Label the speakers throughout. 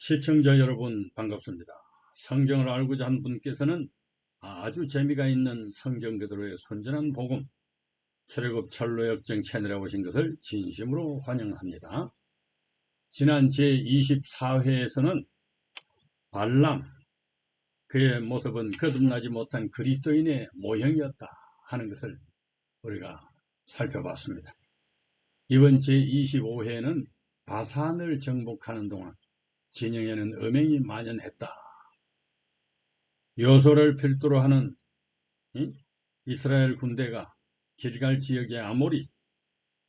Speaker 1: 시청자 여러분 반갑습니다. 성경을 알고자 한 분께서는 아주 재미가 있는 성경 그대로의 순전한 복음 출애굽 철로역정 채널에 오신 것을 진심으로 환영합니다. 지난 제24회에서는 발람, 그의 모습은 거듭나지 못한 그리스도인의 모형이었다 하는 것을 우리가 살펴봤습니다. 이번 제25회에는 바산을 정복하는 동안 진영에는 음행이 만연했다. 여소를 필두로 하는 이스라엘 군대가 길갈 지역의 아모리,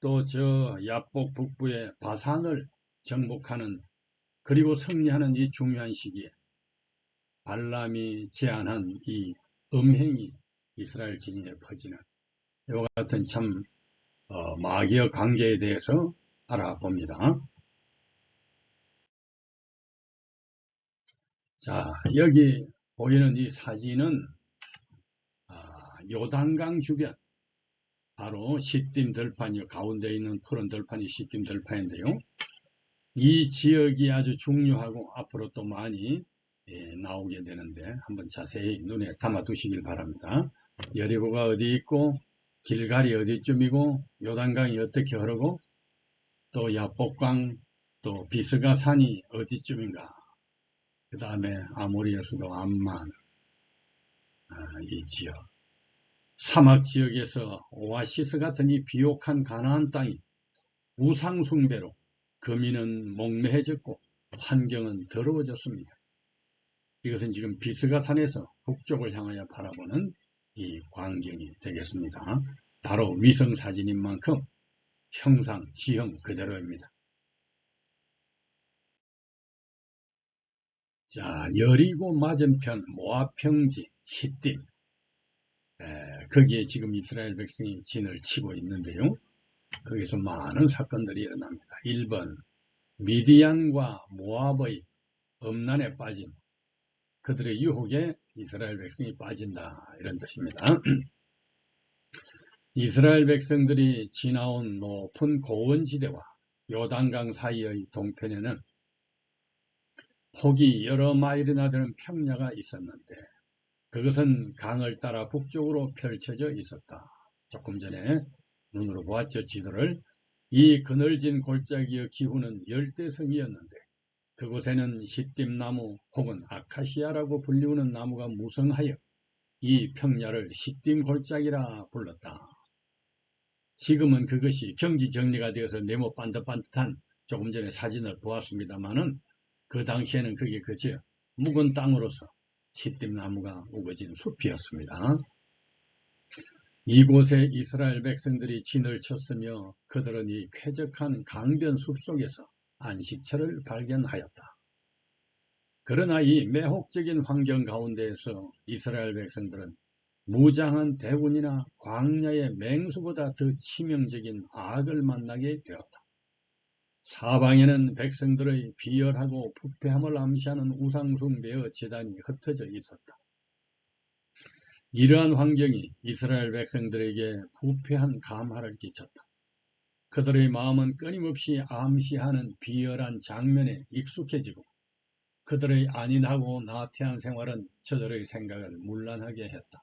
Speaker 1: 또 저 야복 북부의 바산을 정복하는 그리고 승리하는 이 중요한 시기에 발람이 제안한 이 음행이 이스라엘 진영에 퍼지는 이와 같은 참 마귀의 관계에 대해서 알아봅니다. 자, 여기 보이는 이 사진은 요단강 주변, 바로 시딤 들판이 가운데 있는 푸른 들판이 시딤 들판인데요. 이 지역이 아주 중요하고 앞으로 또 많이 나오게 되는데 한번 자세히 눈에 담아 두시길 바랍니다. 여리고가 어디 있고 길갈이 어디쯤이고 요단강이 어떻게 흐르고 또 야복강 또 비스가 산이 어디쯤인가, 그 다음에 아모리의 수도 암만, 이 지역 사막 지역에서 오아시스 같은 이 비옥한 가나안 땅이 우상 숭배로 거민은 목매해졌고 환경은 더러워졌습니다. 이것은 지금 비스가 산에서 북쪽을 향하여 바라보는 이 광경이 되겠습니다. 바로 위성 사진인 만큼 형상, 지형 그대로입니다. 자, 여리고 맞은편 모압 평지 시딤, 거기에 지금 이스라엘 백성이 진을 치고 있는데요. 거기서 많은 사건들이 일어납니다. 1번, 미디안과 모압의 음란에 빠진, 그들의 유혹에 이스라엘 백성이 빠진다, 이런 뜻입니다. 이스라엘 백성들이 지나온 높은 고원지대와 요단강 사이의 동편에는 폭이 여러 마일이나 되는 평야가 있었는데 그것은 강을 따라 북쪽으로 펼쳐져 있었다. 조금 전에 눈으로 보았죠, 지도를. 이 그늘진 골짜기의 기후는 열대성이었는데 그곳에는 시딤나무 혹은 아카시아라고 불리우는 나무가 무성하여 이 평야를 시딤골짜기라 불렀다. 지금은 그것이 경지 정리가 되어서 네모 반듯반듯한, 조금 전에 사진을 보았습니다마는 그 당시에는 그게 그저 묵은 땅으로서 시딤나무가 우거진 숲이었습니다. 이곳에 이스라엘 백성들이 진을 쳤으며 그들은 이 쾌적한 강변 숲속에서 안식처를 발견하였다. 그러나 이 매혹적인 환경 가운데에서 이스라엘 백성들은 무장한 대군이나 광야의 맹수보다 더 치명적인 악을 만나게 되었다. 사방에는 백성들의 비열하고 부패함을 암시하는 우상숭배의 제단이 흩어져 있었다. 이러한 환경이 이스라엘 백성들에게 부패한 감화를 끼쳤다. 그들의 마음은 끊임없이 암시하는 비열한 장면에 익숙해지고 그들의 안인하고 나태한 생활은 저들의 생각을 문란하게 했다.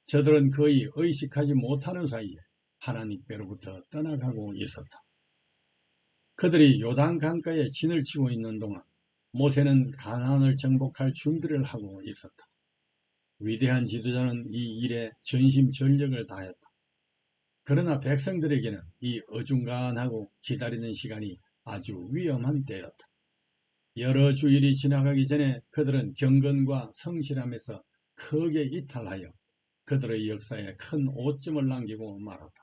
Speaker 1: 저들은 거의 의식하지 못하는 사이에 하나님께로부터 떠나가고 있었다. 그들이 요단 강가에 진을 치고 있는 동안 모세는 가나안을 정복할 준비를 하고 있었다. 위대한 지도자는 이 일에 전심전력을 다했다. 그러나 백성들에게는 이 어중간하고 기다리는 시간이 아주 위험한 때였다. 여러 주일이 지나가기 전에 그들은 경건과 성실함에서 크게 이탈하여 그들의 역사에 큰 오점을 남기고 말았다.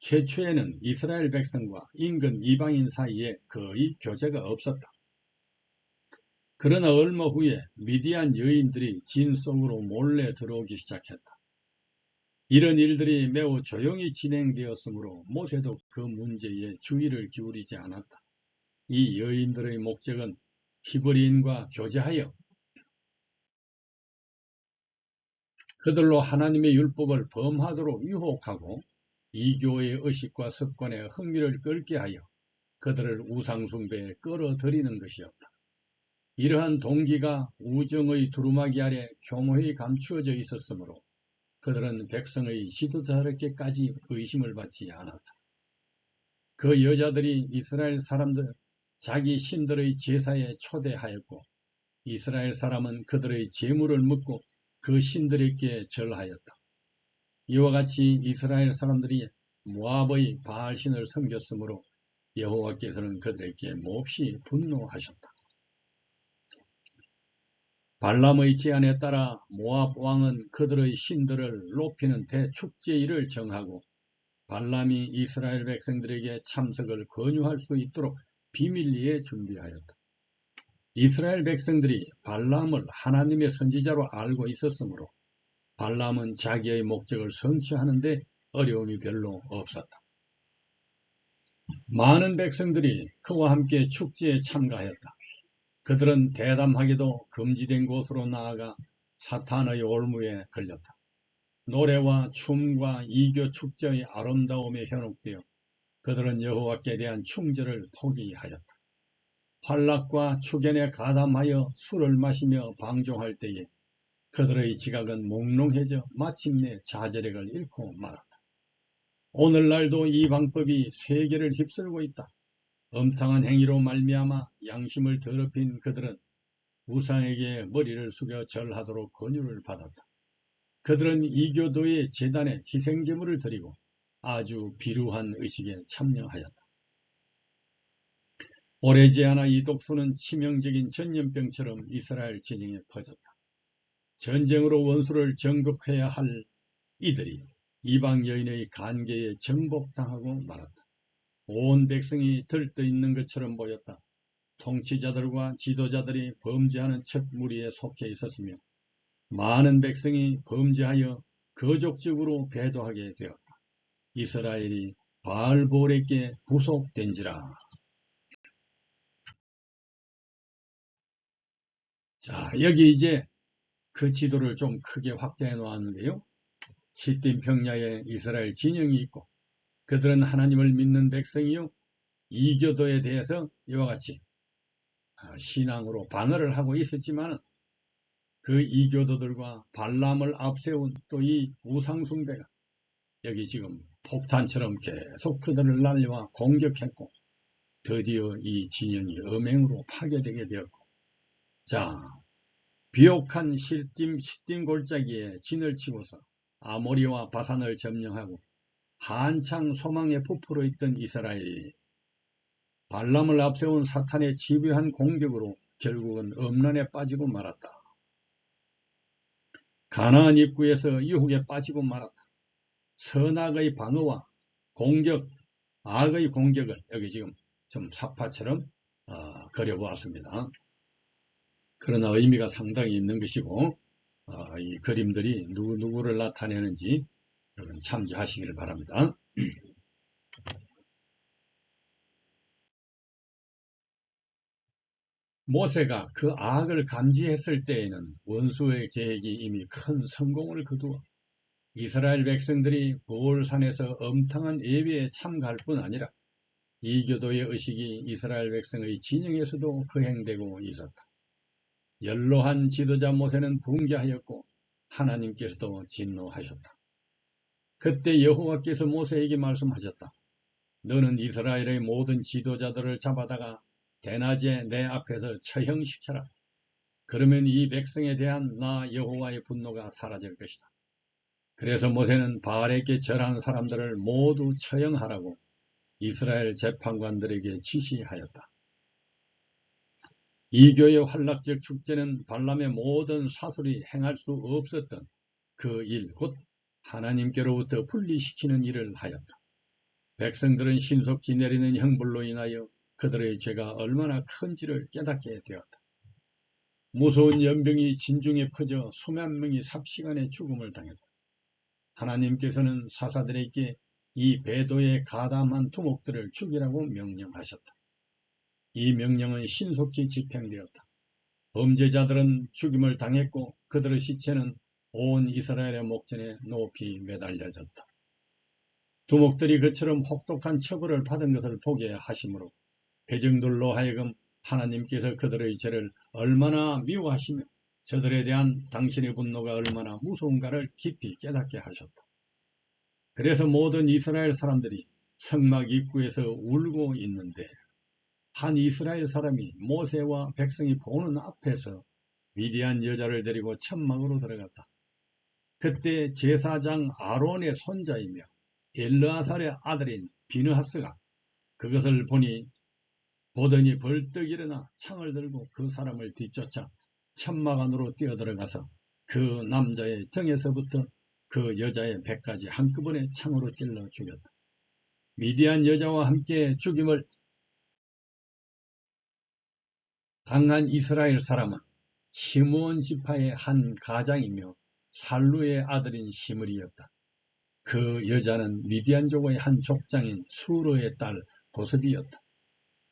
Speaker 1: 최초에는 이스라엘 백성과 인근 이방인 사이에 거의 교제가 없었다. 그러나 얼마 후에 미디안 여인들이 진 속으로 몰래 들어오기 시작했다. 이런 일들이 매우 조용히 진행되었으므로 모세도 그 문제에 주의를 기울이지 않았다. 이 여인들의 목적은 히브리인과 교제하여 그들로 하나님의 율법을 범하도록 유혹하고 이교의 의식과 습관에 흥미를 끌게 하여 그들을 우상숭배에 끌어들이는 것이었다. 이러한 동기가 우정의 두루마기 아래 교묘히 감추어져 있었으므로 그들은 백성의 지도자들에게까지 의심을 받지 않았다. 그 여자들이 이스라엘 사람들 자기 신들의 제사에 초대하였고 이스라엘 사람은 그들의 제물을 묻고 그 신들에게 절하였다. 이와 같이 이스라엘 사람들이 모압의 바알신을 섬겼으므로 여호와께서는 그들에게 몹시 분노하셨다. 발람의 제안에 따라 모압 왕은 그들의 신들을 높이는 대축제일을 정하고 발람이 이스라엘 백성들에게 참석을 권유할 수 있도록 비밀리에 준비하였다. 이스라엘 백성들이 발람을 하나님의 선지자로 알고 있었으므로 발람은 자기의 목적을 성취하는 데 어려움이 별로 없었다. 많은 백성들이 그와 함께 축제에 참가하였다. 그들은 대담하게도 금지된 곳으로 나아가 사탄의 올무에 걸렸다. 노래와 춤과 이교 축제의 아름다움에 현혹되어 그들은 여호와께 대한 충절을 포기하였다. 환락과 축연에 가담하여 술을 마시며 방종할 때에 그들의 지각은 몽롱해져 마침내 자제력을 잃고 말았다. 오늘날도 이 방법이 세계를 휩쓸고 있다. 엄탕한 행위로 말미암아 양심을 더럽힌 그들은 우상에게 머리를 숙여 절하도록 권유를 받았다. 그들은 이교도의 제단에 희생제물을 드리고 아주 비루한 의식에 참여하였다. 오래지 않아 이 독소는 치명적인 전염병처럼 이스라엘 진영에 퍼졌다. 전쟁으로 원수를 정복해야 할 이들이 이방 여인의 간계에 정복당하고 말았다. 온 백성이 들떠있는 것처럼 보였다. 통치자들과 지도자들이 범죄하는 첫 무리에 속해 있었으며 많은 백성이 범죄하여 거족적으로 배도하게 되었다. 이스라엘이 바알볼에게 부속된지라. 자, 여기 이제 그 지도를 좀 크게 확대해 놓았는데요. 시딤 평야에 이스라엘 진영이 있고 그들은 하나님을 믿는 백성이요. 이교도에 대해서 이와 같이 신앙으로 방어를 하고 있었지만 그 이교도들과 발람을 앞세운 또 이 우상숭배가 여기 지금 폭탄처럼 계속 그들을 날려와 공격했고 드디어 이 진영이 음행으로 파괴되게 되었고 자 비옥한 시딤 골짜기에 진을 치고서 아모리와 바산을 점령하고 한창 소망에 부풀어 있던 이스라엘이 발람을 앞세운 사탄의 집요한 공격으로 결국은 엄란에 빠지고 말았다. 가나안 입구에서 유혹에 빠지고 말았다. 선악의 방어와 공격, 악의 공격을 여기 지금 좀 사파처럼 그려보았습니다. 그러나 의미가 상당히 있는 것이고 이 그림들이 누구를 나타내는지 여러분 참조하시기를 바랍니다. 모세가 그 악을 감지했을 때에는 원수의 계획이 이미 큰 성공을 거두어 이스라엘 백성들이 부올산에서 엄탕한 예배에 참가할 뿐 아니라 이교도의 의식이 이스라엘 백성의 진영에서도 거행되고 있었다. 연로한 지도자 모세는 붕괴하였고 하나님께서도 진노하셨다. 그때 여호와께서 모세에게 말씀하셨다. 너는 이스라엘의 모든 지도자들을 잡아다가 대낮에 내 앞에서 처형시켜라. 그러면 이 백성에 대한 나 여호와의 분노가 사라질 것이다. 그래서 모세는 바알에게 절한 사람들을 모두 처형하라고 이스라엘 재판관들에게 지시하였다. 이교의 환락적 축제는 발람의 모든 사술이 행할 수 없었던 그 일, 곧 하나님께로부터 분리시키는 일을 하였다. 백성들은 신속히 내리는 형벌로 인하여 그들의 죄가 얼마나 큰지를 깨닫게 되었다. 무서운 연병이 진중에 퍼져 수만 명이 삽시간에 죽음을 당했다. 하나님께서는 사사들에게 이 배도에 가담한 두목들을 죽이라고 명령하셨다. 이 명령은 신속히 집행되었다. 범죄자들은 죽임을 당했고 그들의 시체는 온 이스라엘의 목전에 높이 매달려졌다. 두목들이 그처럼 혹독한 처벌을 받은 것을 보게 하심으로 백성들로 하여금 하나님께서 그들의 죄를 얼마나 미워하시며 저들에 대한 당신의 분노가 얼마나 무서운가를 깊이 깨닫게 하셨다. 그래서 모든 이스라엘 사람들이 성막 입구에서 울고 있는데 한 이스라엘 사람이 모세와 백성이 보는 앞에서 미디안 여자를 데리고 천막으로 들어갔다. 그때 제사장 아론의 손자이며 엘르아살의 아들인 비느하스가 그것을 보더니 벌떡 일어나 창을 들고 그 사람을 뒤쫓아 천막 안으로 뛰어들어가서 그 남자의 등에서부터 그 여자의 배까지 한꺼번에 창으로 찔러 죽였다. 미디안 여자와 함께 죽임을 당한 이스라엘 사람은 시므온 지파의 한 가장이며 살루의 아들인 시므리였다. 그 여자는 미디안 족의 한 족장인 수르의 딸 고섭이었다.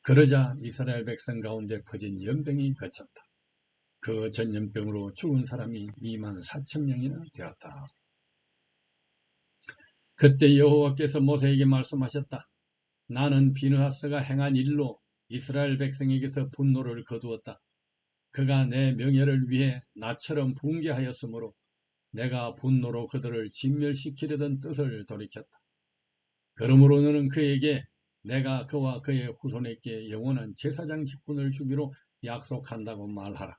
Speaker 1: 그러자 이스라엘 백성 가운데 퍼진 연병이 그쳤다. 그 전염병으로 죽은 사람이 24,000명이나 되었다. 그때 여호와께서 모세에게 말씀하셨다. 나는 비느하스가 행한 일로 이스라엘 백성에게서 분노를 거두었다. 그가 내 명예를 위해 나처럼 붕괴하였으므로 내가 분노로 그들을 진멸시키려던 뜻을 돌이켰다. 그러므로 너는 그에게 내가 그와 그의 후손에게 영원한 제사장 직분을 주기로 약속한다고 말하라.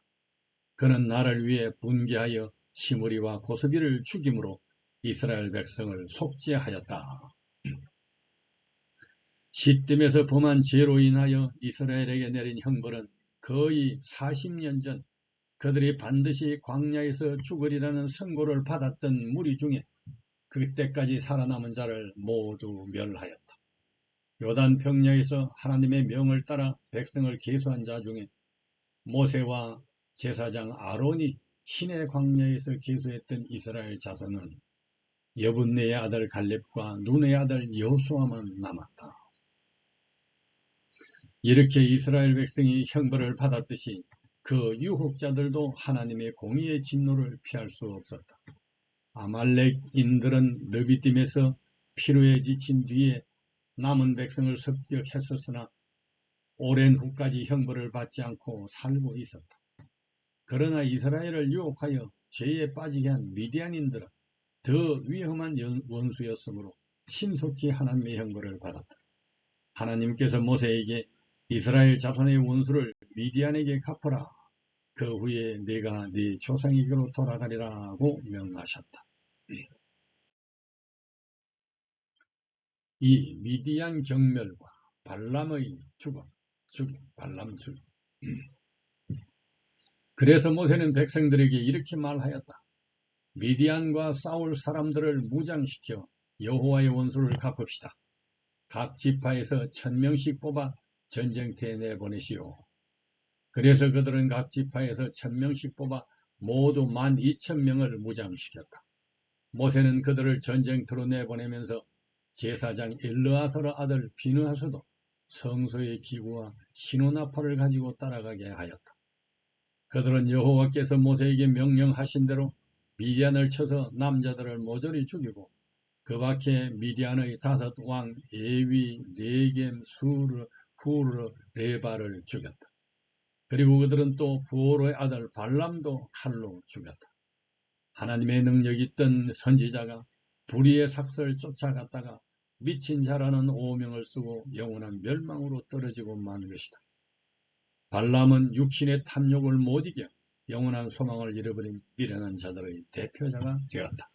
Speaker 1: 그는 나를 위해 분개하여 시므리와 고스비를 죽임으로 이스라엘 백성을 속죄하였다. 시딤에서 범한 죄로 인하여 이스라엘에게 내린 형벌은 거의 40년 전 그들이 반드시 광야에서 죽으리라는 선고를 받았던 무리 중에 그때까지 살아남은 자를 모두 멸하였다. 요단 평야에서 하나님의 명을 따라 백성을 계수한 자 중에 모세와 제사장 아론이 시내 광야에서 계수했던 이스라엘 자손은 여분네의 아들 갈렙과 눈의 아들 여호수아만 남았다. 이렇게 이스라엘 백성이 형벌을 받았듯이 그 유혹자들도 하나님의 공의의 진노를 피할 수 없었다. 아말렉인들은 르비딤에서 피로에 지친 뒤에 남은 백성을 습격했었으나 오랜 후까지 형벌을 받지 않고 살고 있었다. 그러나 이스라엘을 유혹하여 죄에 빠지게 한 미디안인들은 더 위험한 원수였으므로 신속히 하나님의 형벌을 받았다. 하나님께서 모세에게 이스라엘 자손의 원수를 미디안에게 갚아라. 그 후에 네가 네 조상에게로 돌아가리라고 명하셨다. 이 미디안 경멸과 발람의 죽임. 그래서 모세는 백성들에게 이렇게 말하였다. 미디안과 싸울 사람들을 무장시켜 여호와의 원수를 갚읍시다. 각 지파에서 1000명씩 뽑아 전쟁터에 내보내시오. 그래서 그들은 각 지파에서 1000명씩 뽑아 모두 12,000명을 무장시켰다. 모세는 그들을 전쟁터로 내보내면서 제사장 엘르아살 아들 비느하스도 성소의 기구와 신호나팔을 가지고 따라가게 하였다. 그들은 여호와께서 모세에게 명령하신 대로 미디안을 쳐서 남자들을 모조리 죽이고 그 밖에 미디안의 5왕 에위, 네겜, 수르, 후르, 레바를 죽였다. 그리고 그들은 또 부올의 아들 발람도 칼로 죽였다. 하나님의 능력이 있던 선지자가 불의의 삭설 쫓아갔다가 미친 자라는 오명을 쓰고 영원한 멸망으로 떨어지고 만 것이다. 발람은 육신의 탐욕을 못 이겨 영원한 소망을 잃어버린 미련한 자들의 대표자가 되었다.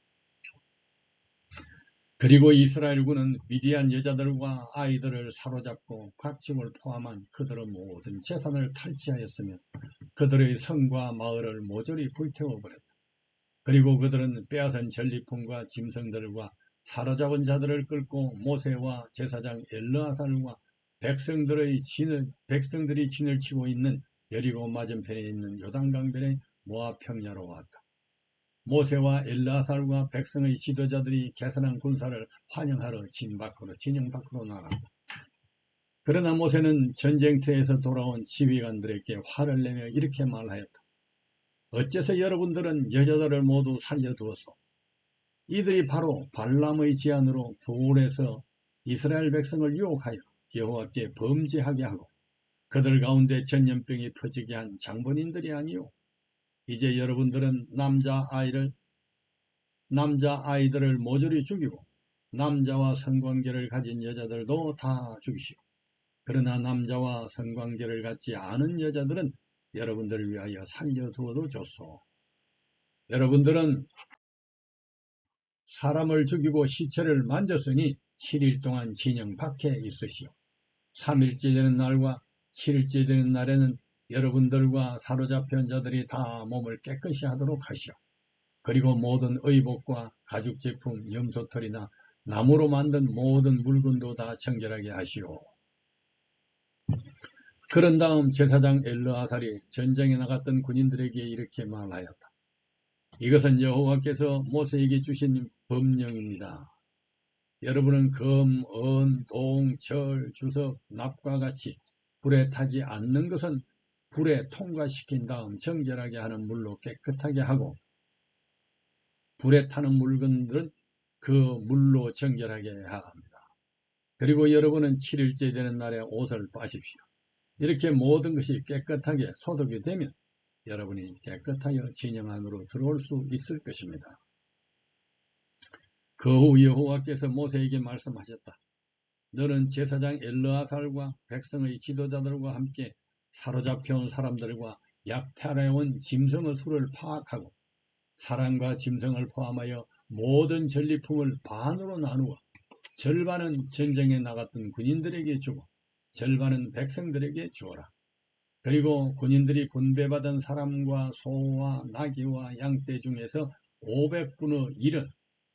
Speaker 1: 그리고 이스라엘군은 미디안 여자들과 아이들을 사로잡고 각집을 포함한 그들의 모든 재산을 탈취하였으며 그들의 성과 마을을 모조리 불태워버렸다. 그리고 그들은 빼앗은 전리품과 짐승들과 사로잡은 자들을 끌고 모세와 제사장 엘르아살과 백성들이 진을 치고 있는 여리고 맞은편에 있는 요단강변의 모압 평야로 왔다. 모세와 엘르아살과 백성의 지도자들이 개선한 군사를 환영하러 진영 밖으로 나갔다. 그러나 모세는 전쟁터에서 돌아온 지휘관들에게 화를 내며 이렇게 말하였다. 어째서 여러분들은 여자들을 모두 살려두었소? 이들이 바로 발람의 제안으로 부올에서 이스라엘 백성을 유혹하여 여호와께 범죄하게 하고 그들 가운데 전염병이 퍼지게 한 장본인들이 아니요. 이제 여러분들은 남자아이들을 모조리 죽이고 남자와 성관계를 가진 여자들도 다 죽이시오. 그러나 남자와 성관계를 갖지 않은 여자들은 여러분들을 위하여 살려두어도 좋소. 여러분들은 사람을 죽이고 시체를 만졌으니 7일 동안 진영 밖에 있으시오. 3일째 되는 날과 7일째 되는 날에는 여러분들과 사로잡힌 자들이 다 몸을 깨끗이 하도록 하시오. 그리고 모든 의복과 가죽제품, 염소털이나 나무로 만든 모든 물건도 다 청결하게 하시오. 그런 다음 제사장 엘르아살이 전쟁에 나갔던 군인들에게 이렇게 말하였다. 이것은 여호와께서 모세에게 주신 법령입니다. 여러분은 금, 은, 동, 철, 주석, 납과 같이 불에 타지 않는 것은 불에 통과시킨 다음 정결하게 하는 물로 깨끗하게 하고, 불에 타는 물건들은 그 물로 정결하게 해야 합니다. 그리고 여러분은 7일째 되는 날에 옷을 빠십시오. 이렇게 모든 것이 깨끗하게 소독이 되면 여러분이 깨끗하여 진영 안으로 들어올 수 있을 것입니다. 그 후 여호와께서 모세에게 말씀하셨다. 너는 제사장 엘르아살과 백성의 지도자들과 함께 사로잡혀온 사람들과 약탈해온 짐승의 수를 파악하고 사람과 짐승을 포함하여 모든 전리품을 반으로 나누어 절반은 전쟁에 나갔던 군인들에게 주고 절반은 백성들에게 주어라. 그리고 군인들이 분배받은 사람과 소와 나귀와 양떼 중에서 500분의 1은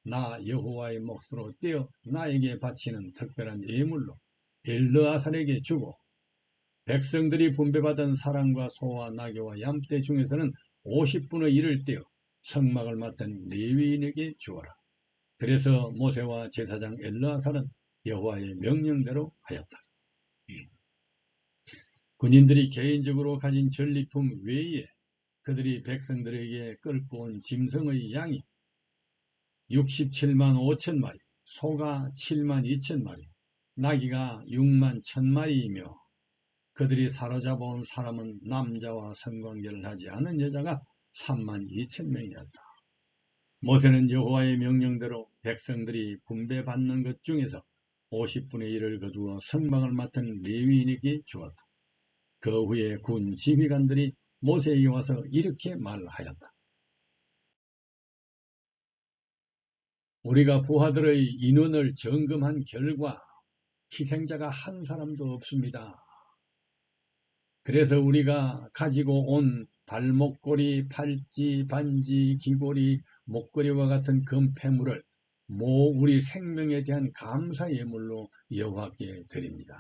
Speaker 1: 나 여호와의 몫으로 떼어 나에게 바치는 특별한 예물로 엘르아살에게 주고, 백성들이 분배받은 사람과 소와 나귀와 양떼 중에서는 50분의 1을 떼어 성막을 맡은 레위인에게 주어라. 그래서 모세와 제사장 엘르아살은 여호와의 명령대로 하였다. 군인들이 개인적으로 가진 전리품 외에 그들이 백성들에게 끌고 온 짐승의 양이 67만 5천 마리, 소가 7만 2천 마리, 나귀가 6만 1천 마리이며 그들이 사로잡아온 사람은 남자와 성관계를 하지 않은 여자가 3만 2천 명이었다. 모세는 여호와의 명령대로 백성들이 분배받는 것 중에서 50분의 1을 거두어 성막을 맡은 레위인에게 주었다. 그 후에 군 지휘관들이 모세에게 와서 이렇게 말하였다. 우리가 부하들의 인원을 점검한 결과 희생자가 한 사람도 없습니다. 그래서 우리가 가지고 온 발목걸이, 팔찌, 반지, 귀걸이, 목걸이와 같은 금폐물을 우리 생명에 대한 감사 예물로 여호와께 드립니다.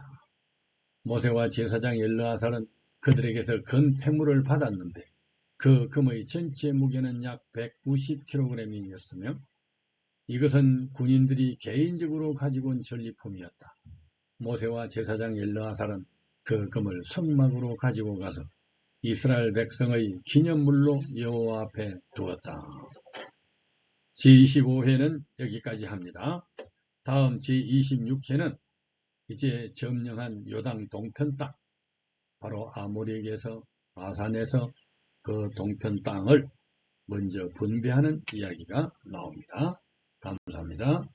Speaker 1: 모세와 제사장 엘르아살은 그들에게서 금폐물을 받았는데 그 금의 전체 무게는 약 190kg이었으며 이것은 군인들이 개인적으로 가지고 온 전리품이었다. 모세와 제사장 엘르아살은 그 금을 성막으로 가지고 가서 이스라엘 백성의 기념물로 여호와 앞에 두었다. 제25회는 여기까지 합니다. 다음 제26회는 이제 점령한 요당 동편 땅, 바로 아모리에게서 바산에서 그 동편 땅을 먼저 분배하는 이야기가 나옵니다. 감사합니다.